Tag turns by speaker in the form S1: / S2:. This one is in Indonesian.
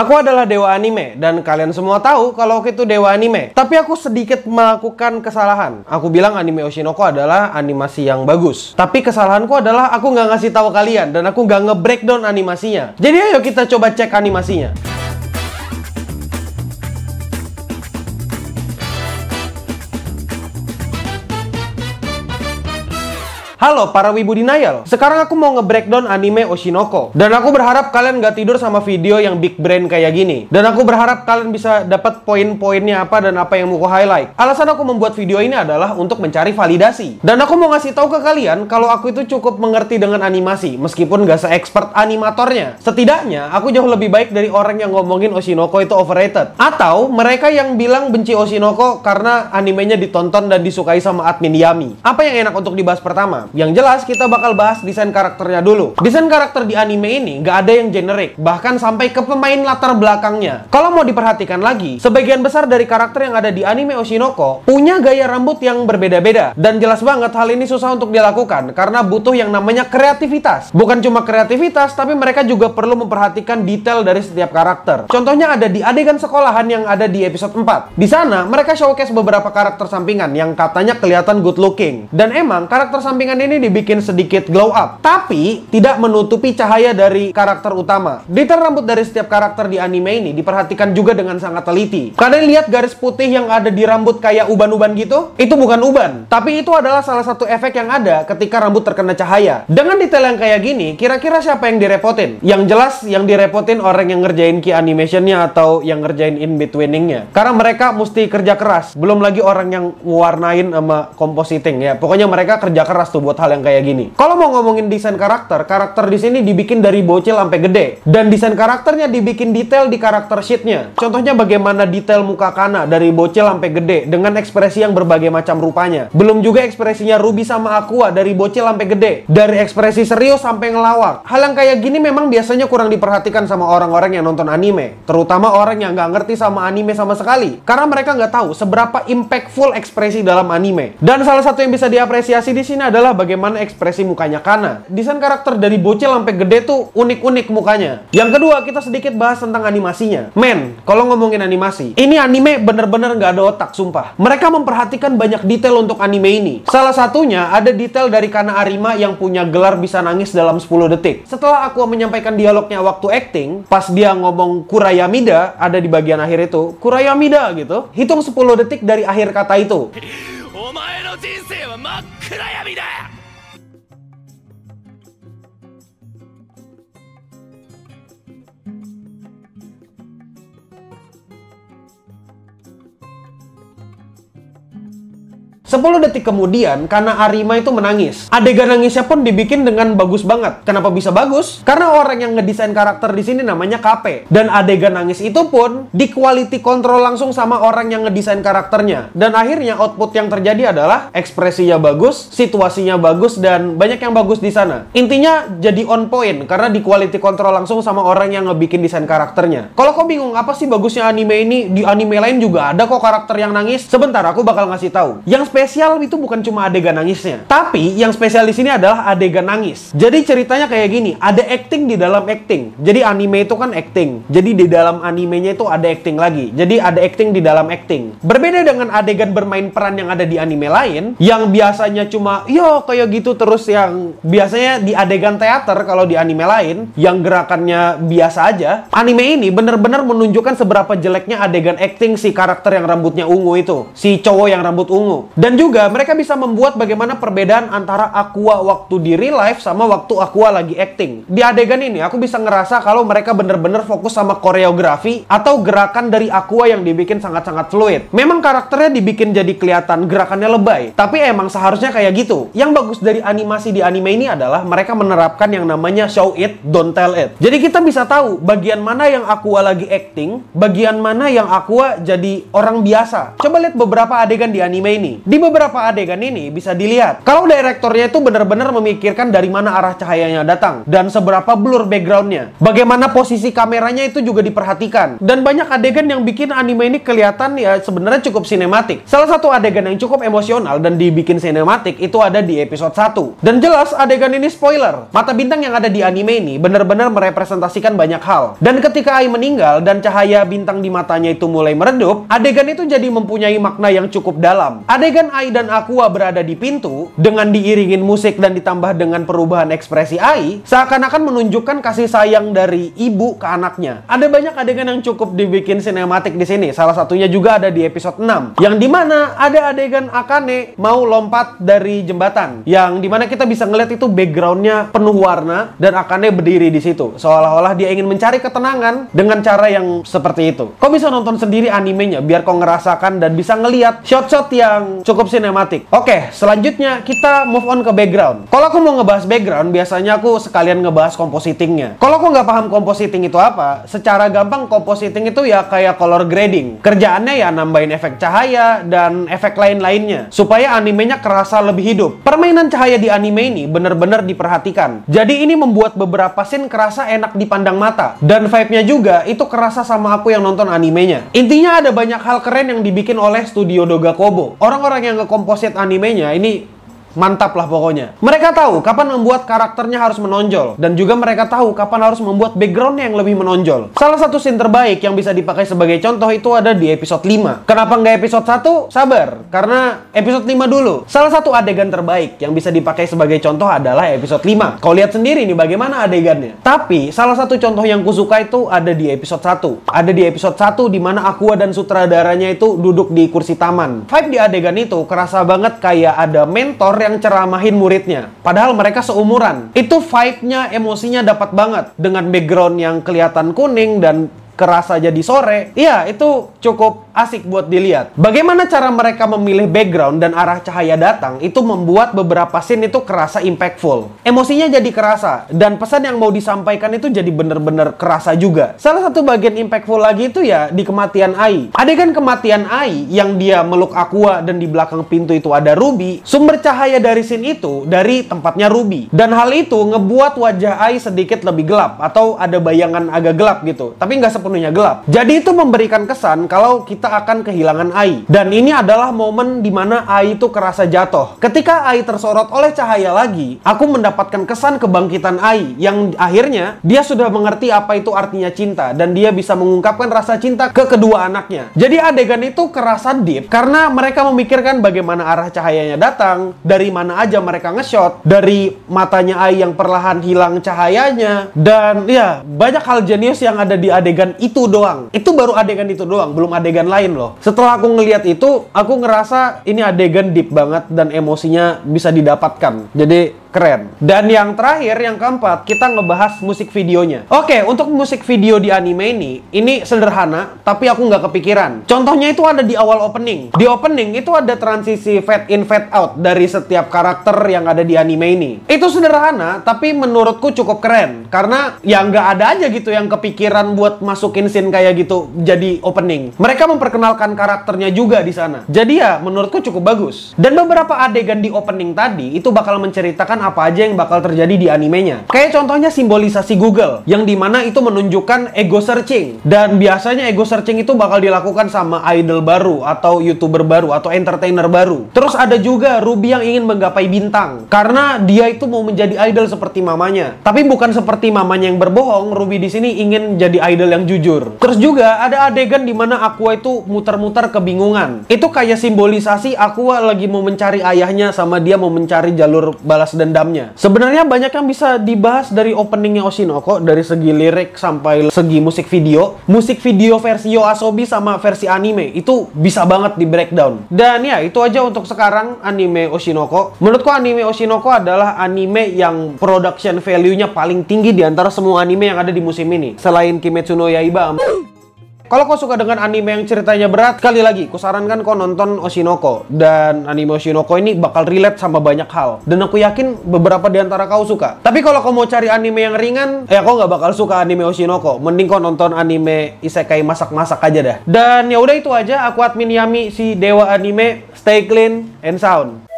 S1: Aku adalah dewa anime, dan kalian semua tahu kalau aku itu dewa anime. Tapi aku sedikit melakukan kesalahan. Aku bilang anime Oshinoko adalah animasi yang bagus. Tapi kesalahanku adalah aku nggak ngasih tahu kalian, dan aku nggak nge-breakdown animasinya. Jadi ayo kita coba cek animasinya. Halo para wibu denial, sekarang aku mau nge-breakdown anime Oshinoko. Dan aku berharap kalian gak tidur sama video yang big brain kayak gini. Dan aku berharap kalian bisa dapat poin-poinnya apa dan apa yang mau aku highlight. Alasan aku membuat video ini adalah untuk mencari validasi. Dan aku mau ngasih tahu ke kalian kalau aku itu cukup mengerti dengan animasi, meskipun gak se-expert animatornya. Setidaknya, aku jauh lebih baik dari orang yang ngomongin Oshinoko itu overrated. Atau mereka yang bilang benci Oshinoko karena animenya ditonton dan disukai sama admin Yami. Apa yang enak untuk dibahas pertama? Yang jelas kita bakal bahas desain karakternya dulu. Desain karakter di anime ini nggak ada yang generik, bahkan sampai ke pemain latar belakangnya. Kalau mau diperhatikan lagi, sebagian besar dari karakter yang ada di anime Oshinoko punya gaya rambut yang berbeda-beda. Dan jelas banget hal ini susah untuk dilakukan karena butuh yang namanya kreativitas. Bukan cuma kreativitas, tapi mereka juga perlu memperhatikan detail dari setiap karakter. Contohnya ada di adegan sekolahan yang ada di episode 4. Di sana mereka showcase beberapa karakter sampingan yang katanya kelihatan good looking. Dan emang karakter sampingan ini dibikin sedikit glow up, tapi tidak menutupi cahaya dari karakter utama. Detail rambut dari setiap karakter di anime ini diperhatikan juga dengan sangat teliti. Kalian lihat garis putih yang ada di rambut kayak uban-uban gitu? Itu bukan uban, tapi itu adalah salah satu efek yang ada ketika rambut terkena cahaya. Dengan detail yang kayak gini, kira-kira siapa yang direpotin? Yang jelas yang direpotin orang yang ngerjain key animationnya atau yang ngerjain in-betweeningnya. Karena mereka mesti kerja keras, belum lagi orang yang warnain sama compositing ya. Pokoknya mereka kerja keras tuh buat hal yang kayak gini. Kalau mau ngomongin desain karakter di sini dibikin dari bocil sampai gede. Dan desain karakternya dibikin detail di karakter sheetnya. Contohnya bagaimana detail muka Kana dari bocil sampai gede dengan ekspresi yang berbagai macam rupanya. Belum juga ekspresinya Ruby sama Aqua dari bocil sampai gede. Dari ekspresi serius sampai ngelawak. Hal yang kayak gini memang biasanya kurang diperhatikan sama orang-orang yang nonton anime. Terutama orang yang nggak ngerti sama anime sama sekali. Karena mereka nggak tahu seberapa impactful ekspresi dalam anime. Dan salah satu yang bisa diapresiasi di sini adalah bagaimana ekspresi mukanya Kana. Desain karakter dari bocil sampai gede tuh unik-unik mukanya. Yang kedua, kita sedikit bahas tentang animasinya. Men, kalau ngomongin animasi, ini anime bener-bener nggak ada otak, sumpah. Mereka memperhatikan banyak detail untuk anime ini. Salah satunya ada detail dari Kana Arima yang punya gelar bisa nangis dalam 10 detik. Setelah aku menyampaikan dialognya waktu acting, pas dia ngomong Kurayamida, ada di bagian akhir itu, Kurayamida gitu, hitung 10 detik dari akhir kata itu. 10 detik kemudian, Kana Arima itu menangis. Adegan nangisnya pun dibikin dengan bagus banget. Kenapa bisa bagus? Karena orang yang ngedesain karakter di sini namanya KP. Dan adegan nangis itu pun di quality control langsung sama orang yang ngedesain karakternya. Dan akhirnya output yang terjadi adalah ekspresinya bagus, situasinya bagus, dan banyak yang bagus di sana. Intinya jadi on point karena di quality control langsung sama orang yang ngebikin desain karakternya. Kalau kau bingung apa sih bagusnya anime ini, di anime lain juga ada kok karakter yang nangis. Sebentar, aku bakal ngasih tahu. Yang spesial itu bukan cuma adegan nangisnya, tapi yang spesial di sini adalah adegan nangis. Jadi ceritanya kayak gini, ada acting di dalam acting. Jadi anime itu kan acting. Jadi di dalam animenya itu ada acting lagi. Jadi ada acting di dalam acting. Berbeda dengan adegan bermain peran yang ada di anime lain, yang biasanya cuma yo kayak gitu terus, yang biasanya di adegan teater kalau di anime lain, yang gerakannya biasa aja. Anime ini bener-bener menunjukkan seberapa jeleknya adegan acting si karakter yang rambutnya ungu itu, si cowok yang rambut ungu. Dan juga mereka bisa membuat bagaimana perbedaan antara Aqua waktu di real life sama waktu Aqua lagi acting. Di adegan ini aku bisa ngerasa kalau mereka bener-bener fokus sama koreografi atau gerakan dari Aqua yang dibikin sangat-sangat fluid. Memang karakternya dibikin jadi kelihatan gerakannya lebay, tapi emang seharusnya kayak gitu. Yang bagus dari animasi di anime ini adalah mereka menerapkan yang namanya show it, don't tell it. Jadi kita bisa tahu bagian mana yang Aqua lagi acting, bagian mana yang Aqua jadi orang biasa. Coba lihat beberapa adegan di anime ini. Di beberapa adegan ini bisa dilihat kalau direktornya itu benar-benar memikirkan dari mana arah cahayanya datang dan seberapa blur backgroundnya. Bagaimana posisi kameranya itu juga diperhatikan. Dan banyak adegan yang bikin anime ini kelihatan ya sebenarnya cukup sinematik. Salah satu adegan yang cukup emosional dan dibikin sinematik itu ada di episode 1. Dan jelas adegan ini spoiler. Mata bintang yang ada di anime ini benar-benar merepresentasikan banyak hal. Dan ketika Ai meninggal dan cahaya bintang di matanya itu mulai meredup, adegan itu jadi mempunyai makna yang cukup dalam. Adegan Ai dan Aqua berada di pintu dengan diiringin musik dan ditambah dengan perubahan ekspresi Ai seakan-akan menunjukkan kasih sayang dari ibu ke anaknya. Ada banyak adegan yang cukup dibikin sinematik di sini. Salah satunya juga ada di episode 6 yang dimana ada adegan Akane mau lompat dari jembatan yang dimana kita bisa ngeliat itu backgroundnya penuh warna dan Akane berdiri di situ seolah-olah dia ingin mencari ketenangan dengan cara yang seperti itu. Kau bisa nonton sendiri animenya biar kau ngerasakan dan bisa ngeliat shot-shot yang cukup sinematik. Oke, selanjutnya kita move on ke background. Kalau aku mau ngebahas background, biasanya aku sekalian ngebahas compositingnya. Kalau aku nggak paham compositing itu apa, secara gampang compositing itu ya kayak color grading. Kerjaannya ya nambahin efek cahaya dan efek lain-lainnya supaya animenya kerasa lebih hidup. Permainan cahaya di anime ini benar-benar diperhatikan. Jadi ini membuat beberapa scene kerasa enak dipandang mata dan vibe-nya juga itu kerasa sama aku yang nonton animenya. Intinya ada banyak hal keren yang dibikin oleh studio Doga Kobo. Orang-orang yang ngekomposit animenya ini mantap lah pokoknya. Mereka tahu kapan membuat karakternya harus menonjol dan juga mereka tahu kapan harus membuat backgroundnya yang lebih menonjol. Salah satu scene terbaik yang bisa dipakai sebagai contoh itu ada di episode 5. Kenapa nggak episode 1? Sabar, karena episode 5 dulu. Salah satu adegan terbaik yang bisa dipakai sebagai contoh adalah episode 5. Kau lihat sendiri nih bagaimana adegannya. Tapi salah satu contoh yang kusuka itu ada di episode 1. Ada di episode 1 di mana Aqua dan sutradaranya itu duduk di kursi taman. Vibe di adegan itu kerasa banget kayak ada mentor yang ceramahin muridnya. Padahal mereka seumuran. Itu vibe-nya, emosinya dapat banget. Dengan background yang kelihatan kuning dan kerasa jadi sore. Iya, itu cukup asik buat dilihat. Bagaimana cara mereka memilih background dan arah cahaya datang itu membuat beberapa scene itu kerasa impactful. Emosinya jadi kerasa dan pesan yang mau disampaikan itu jadi bener-bener kerasa juga. Salah satu bagian impactful lagi itu ya di kematian Ai. Adegan kematian Ai yang dia meluk Aqua dan di belakang pintu itu ada Ruby. Sumber cahaya dari scene itu dari tempatnya Ruby. Dan hal itu ngebuat wajah Ai sedikit lebih gelap atau ada bayangan agak gelap gitu. Tapi nggak sepenuhnya gelap. Jadi itu memberikan kesan kalau kita akan kehilangan Ai. Dan ini adalah momen dimana Ai itu kerasa jatuh. Ketika Ai tersorot oleh cahaya lagi, aku mendapatkan kesan kebangkitan Ai yang akhirnya dia sudah mengerti apa itu artinya cinta dan dia bisa mengungkapkan rasa cinta ke kedua anaknya. Jadi adegan itu kerasa deep karena mereka memikirkan bagaimana arah cahayanya datang, dari mana aja mereka nge-shot, dari matanya Ai yang perlahan hilang cahayanya, dan ya banyak hal jenius yang ada di adegan itu doang. Itu baru adegan itu doang, belum adegan lain loh. Setelah aku ngelihat itu, aku ngerasa ini adegan deep banget dan emosinya bisa didapatkan. Jadi keren. Dan yang terakhir, yang keempat, kita ngebahas musik videonya. Oke, untuk musik video di anime ini sederhana, tapi aku nggak kepikiran. Contohnya itu ada di awal opening. Di opening itu ada transisi fade in, fade out dari setiap karakter yang ada di anime ini. Itu sederhana, tapi menurutku cukup keren. Karena ya nggak ada aja gitu yang kepikiran buat masukin scene kayak gitu jadi opening. Mereka memperkenalkan karakternya juga di sana. Jadi ya menurutku cukup bagus. Dan beberapa adegan di opening tadi itu bakal menceritakan apa aja yang bakal terjadi di animenya. Kayak contohnya simbolisasi Google, yang dimana itu menunjukkan ego searching. Dan biasanya ego searching itu bakal dilakukan sama idol baru, atau YouTuber baru, atau entertainer baru. Terus ada juga Ruby yang ingin menggapai bintang, karena dia itu mau menjadi idol seperti mamanya. Tapi bukan seperti mamanya yang berbohong, Ruby di sini ingin jadi idol yang jujur. Terus juga ada adegan dimana Aqua itu muter-muter kebingungan. Itu kayak simbolisasi Aqua lagi mau mencari ayahnya sama dia mau mencari jalur balas dendamnya. Sebenarnya banyak yang bisa dibahas dari openingnya Oshinoko, dari segi lirik sampai segi musik video. Musik video versi YOASOBI sama versi anime itu bisa banget di breakdown. Dan ya itu aja untuk sekarang anime Oshinoko. Menurutku anime Oshinoko adalah anime yang production value-nya paling tinggi di antara semua anime yang ada di musim ini. Selain Kimetsu no Yaiba. Kalau kau suka dengan anime yang ceritanya berat, sekali lagi, kusarankan kau nonton Oshinoko. Dan anime Oshinoko ini bakal relate sama banyak hal. Dan aku yakin beberapa di antara kau suka. Tapi kalau kau mau cari anime yang ringan, ya kau nggak bakal suka anime Oshinoko. Mending kau nonton anime isekai masak-masak aja dah. Dan ya udah itu aja. Aku admin Yami, si dewa anime. Stay clean and sound.